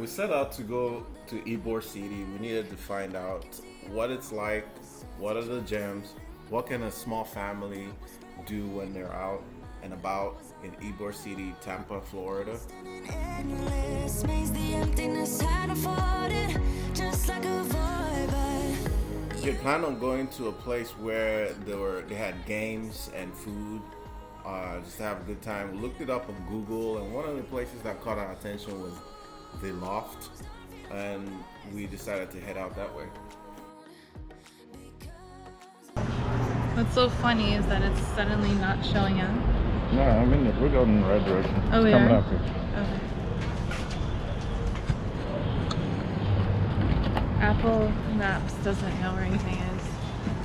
We set out to go to Ybor City. We needed to find out what it's like, what are the gems, what can a small family do when they're out and about in Ybor City, Tampa, Florida. We had planned on going to a place where they had games and food, just to have a good time. We looked it up on Google, and one of the places that caught our attention was the Loft, and we decided to head out that way. What's so funny is that it's suddenly not showing up. No, I mean we're going in the right direction. Oh, we It's coming are? up here. Okay. Apple Maps doesn't know where anything is.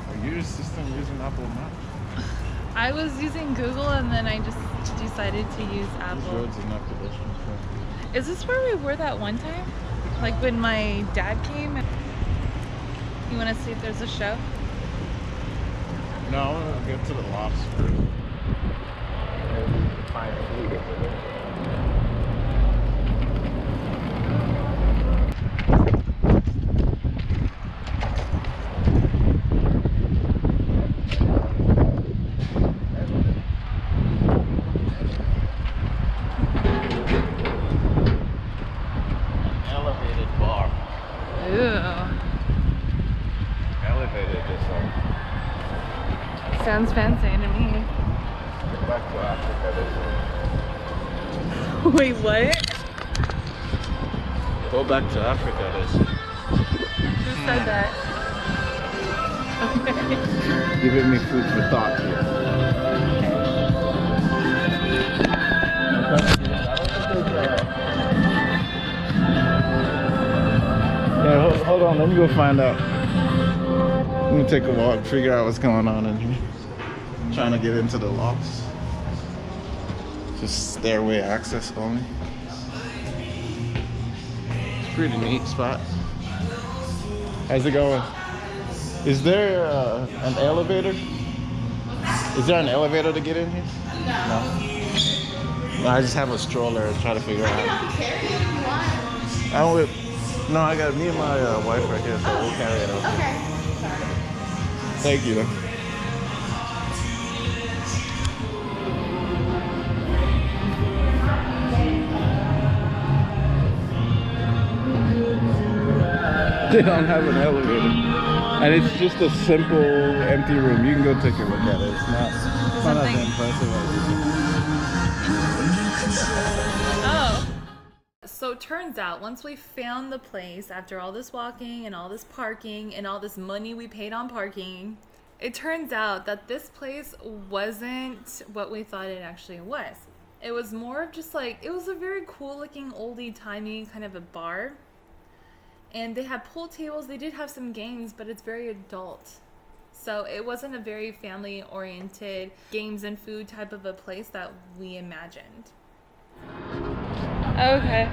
Are you using Apple Maps? I was using Google and then I just decided to use These Apple. roads are not pedestrian friendly. Is this where we were that one time? Like when my dad came? You want to see if there's a show? No, I want to get to the lofts first. Elevated bar. Ooh. Elevated this one. Sounds fancy to me. Get back to Africa this one. Wait, what? Go back to Africa this one. Who said that? Okay. Giving me food for thought here. Yeah, hold on, let me go find out. Let me take a walk, figure out what's going on in here. Trying to get into the lofts. Just stairway access only. It's a pretty neat spot. How's it going? Is there an elevator? Is there an elevator to get in here? No. No, I just have a stroller and try to figure out. I'm with. No, I got me and my wife right here, so we'll carry it over. Okay. Thank you. They don't have an elevator. And it's just a simple empty room. You can go take a look at it. It's not as impressive as you think. Oh. So it turns out once we found the place, after all this walking and all this parking and all this money we paid on parking, it turns out that this place wasn't what we thought it actually was. It was more of just like, it was a very cool looking oldie-timey kind of a bar. And they had pool tables, they did have some games, but it's very adult. So it wasn't a very family-oriented games and food type of a place that we imagined. Okay.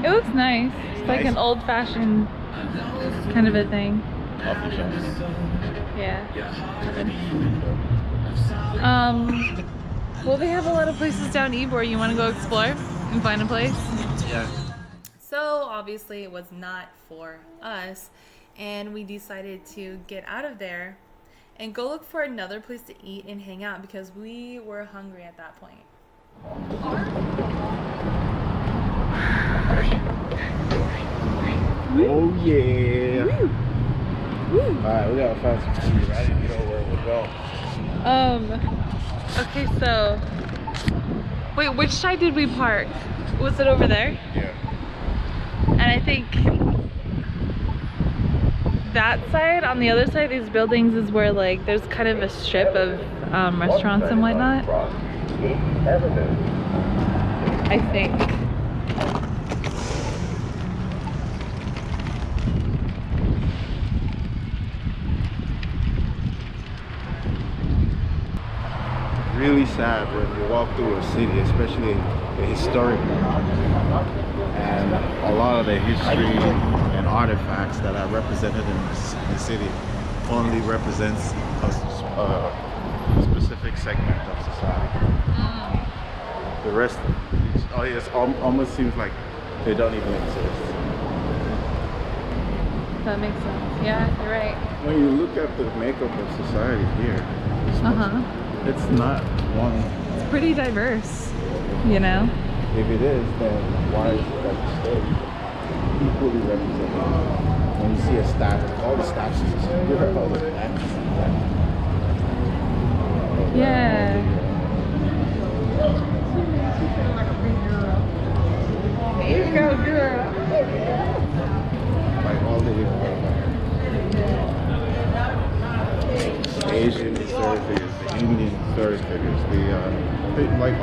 It looks nice. It's like an old-fashioned kind of a thing. Coffee shop. Yeah. Well, they have a lot of places down Ybor. You want to go explore and find a place? Yeah. So obviously it was not for us, and we decided to get out of there and go look for another place to eat and hang out because we were hungry at that point. Oh yeah. Alright, we gotta find some food. I didn't know where we're going. Okay, so wait, which side did we park? Was it over there? Yeah. And I think that side, on the other side of these buildings, is where like there's kind of a strip of restaurants and whatnot. I think. Really sad when you walk through a city, especially a historic one. And a lot of the history and artifacts that are represented in the city only represents a specific segment of society. The rest, it almost seems like They don't even exist. That makes sense. Yeah, you're right. When you look at the makeup of society here, it's not one. It's pretty diverse, you know? If it is, then why is it that the state equally represented? When you see a statue, all the statues, you heard all the statues. Yeah. There you go, girl. Like all the Asian story figures, the Indian story figures, like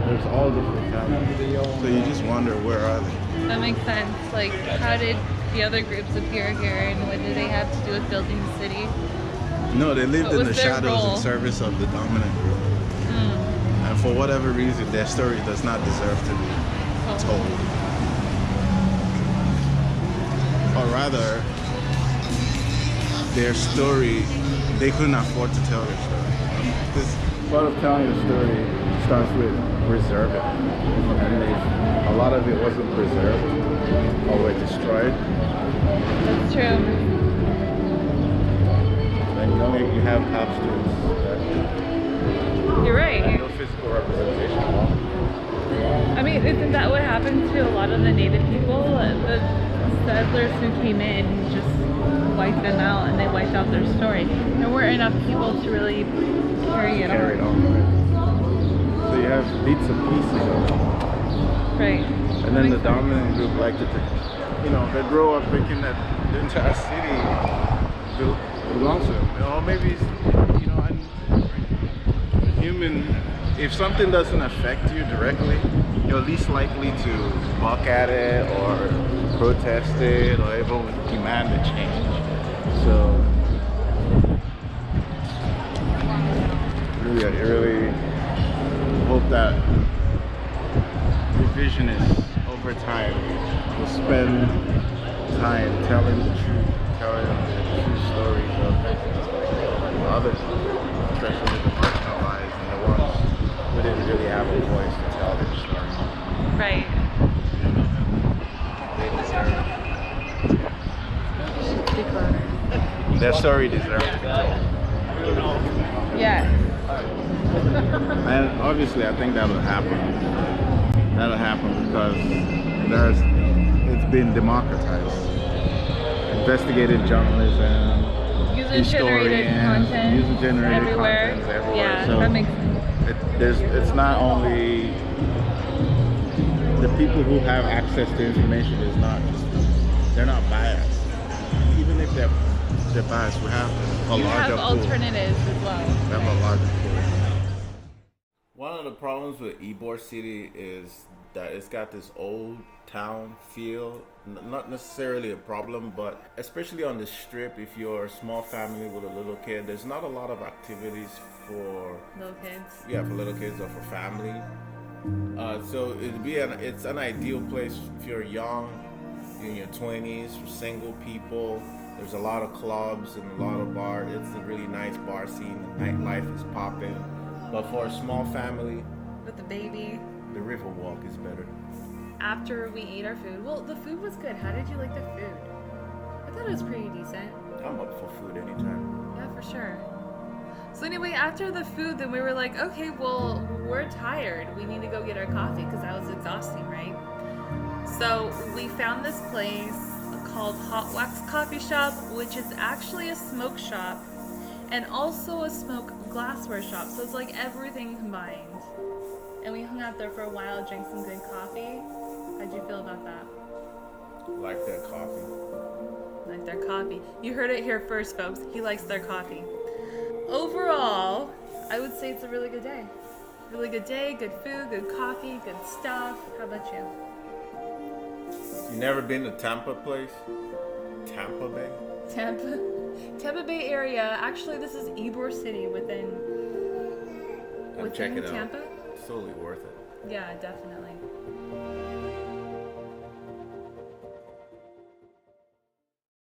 there's all different kinds. So you just wonder, where are they? That makes sense. Like, how did the other groups appear here, and what do they have to do with building the city? No, they lived in the their shadows role? in service of the dominant group. And for whatever reason, their story does not deserve to be told. Or rather, their story, they couldn't afford to tell their story. This part of telling your story starts with preserve it. And a lot of it wasn't preserved or were destroyed. That's true. And you have obstacles. You're right. No physical representation at all. I mean, isn't that what happened to a lot of the native people? The settlers who came in just wiped them out, and they wiped out their story. There weren't enough people to really carry it on. Right. So you have bits and pieces of it. Right. And then the dominant group like to, they grow up thinking that the entire city belongs to them. Or maybe it's, human, if something doesn't affect you directly, you're least likely to balk at it or protest it or even demand a change. So I really hope that revisionists over time will spend time telling the true stories of others, especially the marginalized and the ones who didn't really have a voice to tell their story. Right. They deserve their story deserves to be told. Yeah. And obviously I think that'll happen. That'll happen because it's been democratized. Investigative journalism, User-generated content user-generated everywhere. contents everywhere. Yeah, So that makes sense. it's not only the people who have access to information they're not biased. Even if they're biased, we have a You larger have pool. alternatives as well. We have a larger pool. One of the problems with Ybor City is that it's got this old town feel. Not necessarily a problem, but especially on the strip, if you're a small family with a little kid, there's not a lot of activities for Little kids. Yeah, for little kids or for family. So it's an ideal place if you're young, in your 20s, for single people. There's a lot of clubs and a lot of bars. It's a really nice bar scene. The nightlife is popping. But for a small family, With the baby. the river walk is better. After we ate our food, well, the food was good. How did you like the food? I thought it was pretty decent. I'm up for food anytime. Yeah, for sure. So anyway, after the food, then we were like, okay, well, we're tired. We need to go get our coffee because that was exhausting, right? So we found this place called Hot Wax Coffee Shop, which is actually a smoke shop and also a smoke glassware shop. So it's like everything combined. And we hung out there for a while, drank some good coffee. How'd you feel about that? Like that coffee. Like their coffee. You heard it here first, folks. He likes their coffee. Overall, I would say it's a really good day. Really good day, good food, good coffee, good stuff. How about you? You never been to Tampa place? Tampa Bay? Tampa Bay area. Actually, this is Ybor City within Check it out. Tampa. It's totally worth it. Yeah, definitely.